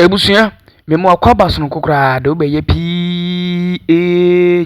Ebusia memo akwaba so nkokra de obeye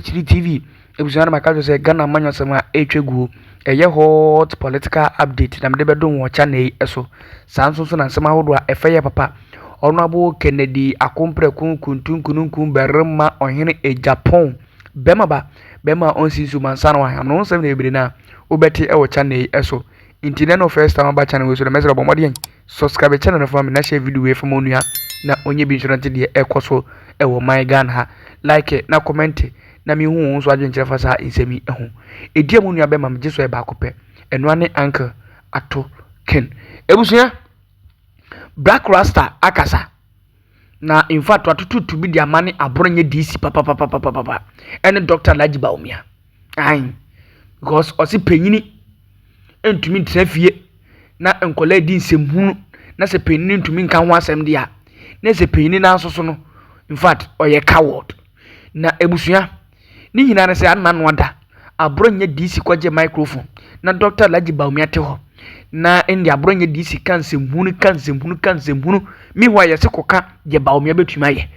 Chili TV ebusia na makajo se Ghana manyosema etwegu eye hot political update na mede bedon wo channel eso sanso so na nsema hodo a efeye papa Honorable Kennedy akompre kunkuntunkun berema Ohene Agyapong bema onsi su mansana wa no nsem na ebire na obeti e wo channel eso intine no first time ba channel we so the message bomodi subscribe channel na fam na share video we fam onua na onye bi insurance de ekoso e wo my Ghana ha like na comment na mi hu so adwen kire fa sa insemi ehu edi amu nua be ma mje so e ba kope eno ane uncle Addo ken ebusuya Blakk Rasta akasa na in fact watutu bi dia mane Abronye DC papa ene Dr. Laji Bawumia ayin because osi penyini entumi trafie na enkola di nsemhunu na se penyini ntumi nka ho asem dia na se penyini na nsoso no in fact oye coward na ebusuya ni nyina na se anano ada Abronye DC kwaje microphone na Dr. Laji Bawumia te ho na ndi Abronye DC kan semhunu mi wa yese koka je Bawumia betuma ye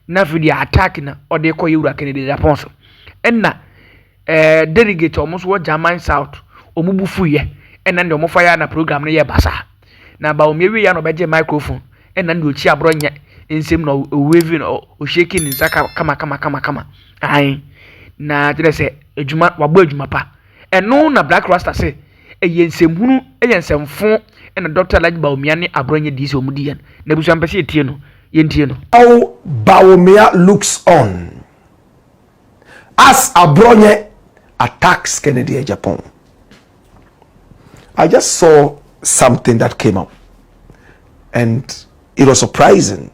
na fidi attack na ode ko yewura Kennedy Japan so enna delegate omuso wo Jaman South omubufu ye enna ndi omufa ya na program no ye basa na Bawumia wi ya no beje microphone enna ndi ochi Abronye ensem no waving o shaking nsaka kama ai na tire se ejuma wabo ejuma pa eno na Blakk Rasta se eyensemhunu eyensemfo ena Dr. Laji Bawumia ne Abronye DC omudiyan na busu ampese etie no yentie no. How Bawumia looks on as Abronye attacks Kennedy Agyapong. I just saw something that came up and it was surprising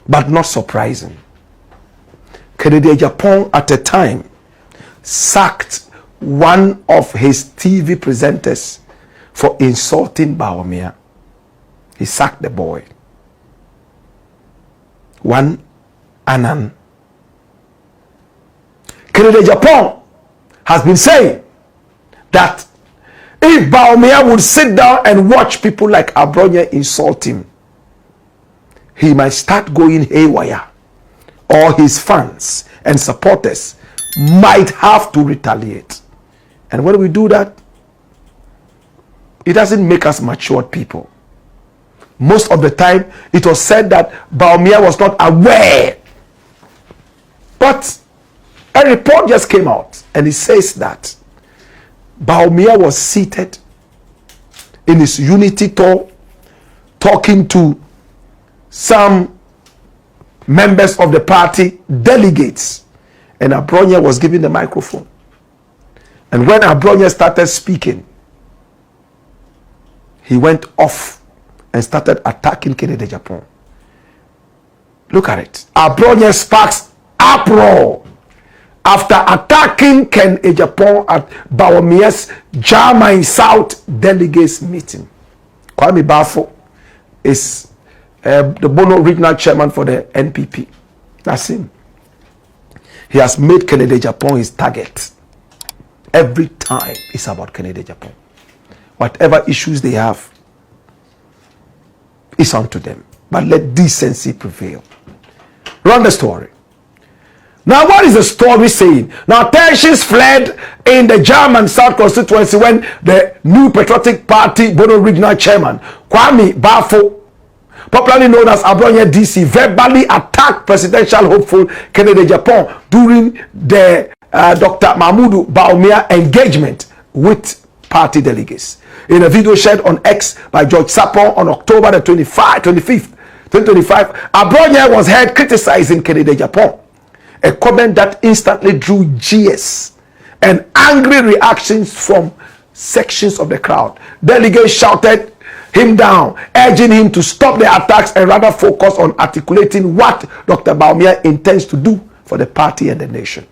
but not surprising. Kennedy Agyapong at a time sacked one of his TV presenters for insulting Bawumia. He sacked the boy. One Anan. Kennedy Agyapong has been saying that if Bawumia would sit down and watch people like Abronye insult him, he might start going haywire, or his fans and supporters might have to retaliate. And when we do that, it doesn't make us matured people. Most of the time, it was said that Bawumia was not aware. But a report just came out and it says that Bawumia was seated in his unity tour talking to some members of the party, delegates, and Abronye was given the microphone. And when Abronye started speaking, he went off and started attacking Kennedy Agyapong. Look at it. Abronye sparks uproar after attacking Ken Agyapong at Bawumia's Jaman South delegates meeting. Kwame Bafo is the Bono regional chairman for the NPP. That's him. He has made Kennedy Agyapong his target. Every time it's about Kennedy Agyapong. Whatever issues they have, it's on to them. But let decency prevail. Run the story. Now, what is the story saying? Now, tensions fled in the Jaman South constituency when the new Patriotic Party Bono regional chairman, Kwame Bafo, popularly known as Abronye DC, verbally attacked presidential hopeful Kennedy Agyapong during the Dr. Mahmudu Bawumia engagement with party delegates. In a video shared on X by George Sapon on October the 25th, 2025, Abronye was heard criticizing Kennedy Agyapong, a comment that instantly drew jeers and angry reactions from sections of the crowd. Delegates shouted him down, urging him to stop the attacks and rather focus on articulating what Dr. Bawumia intends to do for the party and the nation.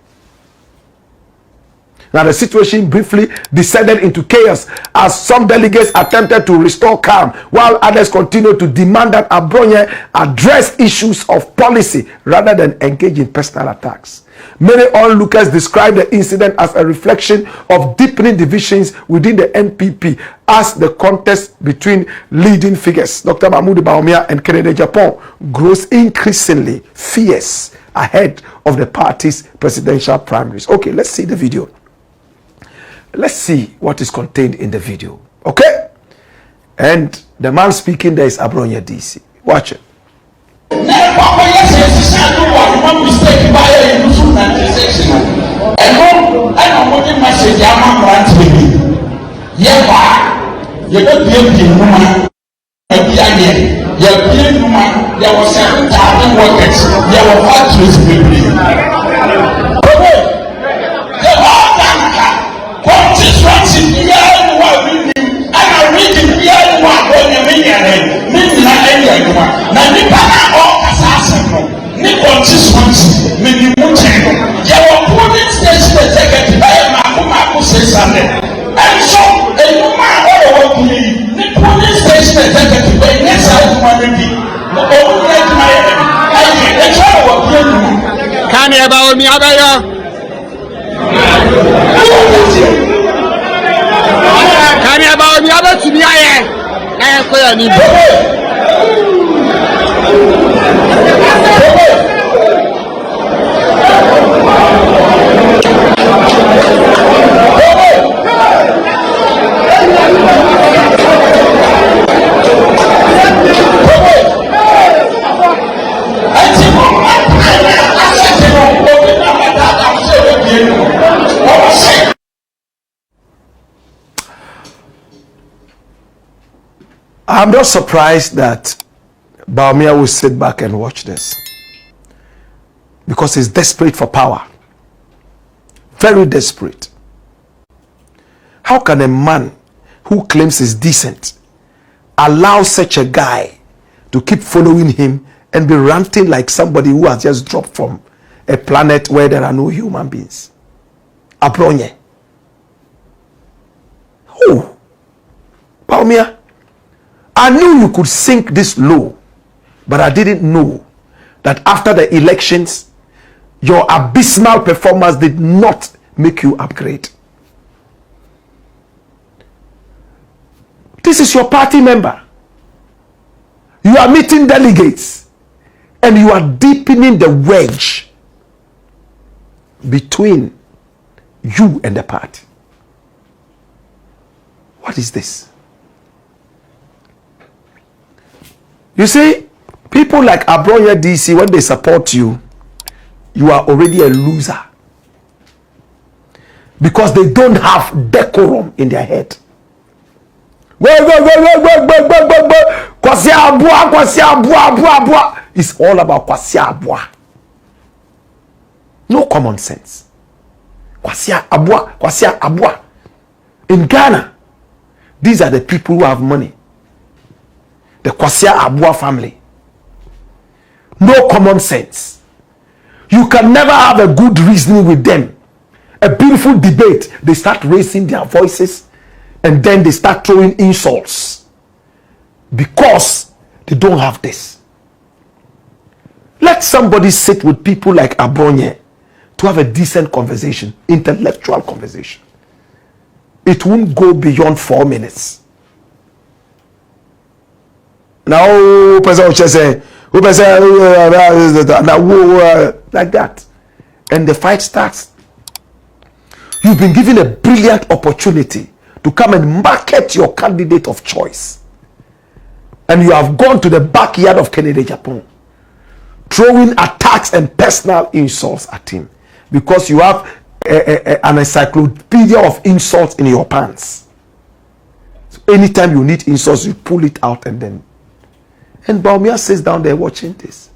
Now the situation briefly descended into chaos as some delegates attempted to restore calm, while others continued to demand that Abronye address issues of policy rather than engage in personal attacks. Many onlookers described the incident as a reflection of deepening divisions within the NPP as the contest between leading figures, Dr. Bawumia and Agyapong, grows increasingly fierce ahead of the party's presidential primaries. Okay, let's see the video. Let's see what is contained in the video. Okay? And the man speaking there is Abronye DC. Watch it. Bawumia Bawumia to me I'm not surprised that Bawumia will sit back and watch this, because he's desperate for power. Very desperate. How can a man who claims he's decent allow such a guy to keep following him and be ranting like somebody who has just dropped from a planet where there are no human beings? Abronye. Oh, Bawumia, I knew you could sink this low, but I didn't know that after the elections, your abysmal performance did not make you upgrade. This is your party member. You are meeting delegates and you are deepening the wedge between you and the party. What is this? You see, people like Abronye DC, when they support you, you are already a loser, because they don't have decorum in their head. It's all about kwasia abua. No common sense. Kwasia abua. In Ghana, these are the people who have money. The Kwasia Abua family. No common sense. You can never have a good reasoning with them. A beautiful debate, they start raising their voices and then they start throwing insults because they don't have this. Let somebody sit with people like Abronye to have a decent conversation, intellectual conversation. It won't go beyond 4 minutes. Now, person like that, and the fight starts. You've been given a brilliant opportunity to come and market your candidate of choice, and you have gone to the backyard of Agyapong, throwing attacks and personal insults at him because you have an encyclopedia of insults in your pants. So anytime you need insults, you pull it out and then. And Bawumia sits down there watching this.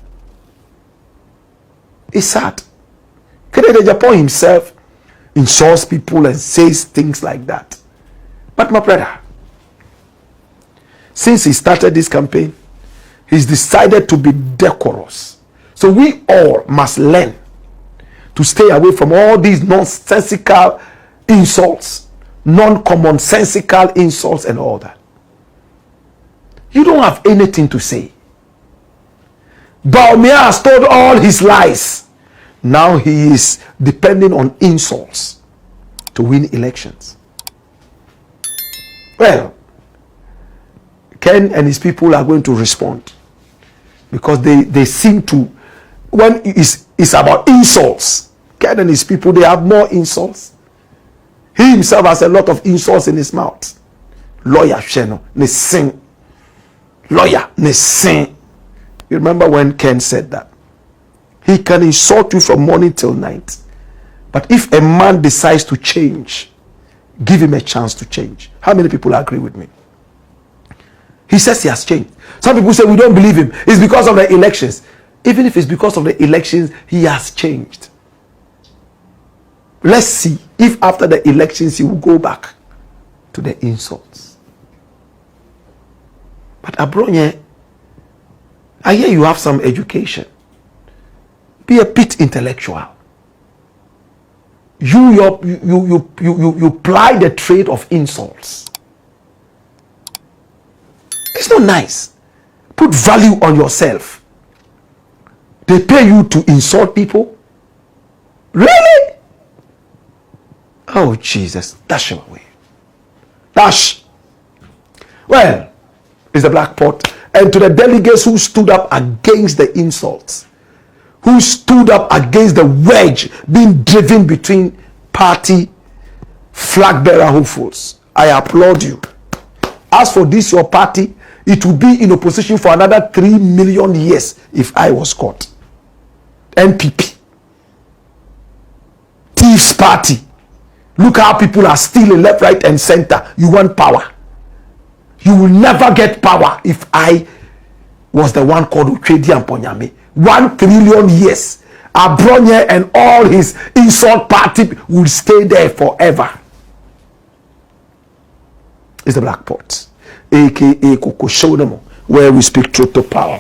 It's sad. Agyapong himself insults people and says things like that. But my brother, since he started this campaign, he's decided to be decorous. So we all must learn to stay away from all these nonsensical insults, non-commonsensical insults and all that. You don't have anything to say. Bawumia has told all his lies. Now he is depending on insults to win elections. Well, Ken and his people are going to respond because they seem to, when it's about insults, Ken and his people, they have more insults. He himself has a lot of insults in his mouth. Lawyer Sheno, ne sing. Lawyer, ne sing. You remember when Ken said that? He can insult you from morning till night. But if a man decides to change, give him a chance to change. How many people agree with me? He says he has changed. Some people say we don't believe him. It's because of the elections. Even if it's because of the elections, he has changed. Let's see if after the elections he will go back to the insults. But Abronye, I hear you have some education. Be a bit intellectual. You ply the trade of insults. It's not nice. Put value on yourself. They pay you to insult people? Really? Oh, Jesus. Dash him away. Dash. Well, it's the black pot. And to the delegates who stood up against the insults, who stood up against the wedge being driven between party flag bearer hopefuls, I applaud you. As for this, your party, it will be in opposition for another 3 million years if I was caught. NPP. Thieves party. Look how people are stealing left, right, and center. You want power. You will never get power if I was the one called Uchedi and Ponyame. 1 trillion years. Abronye and all his insult party will stay there forever. It's the black pot, aka Koko Shonemo, where we speak truth to power.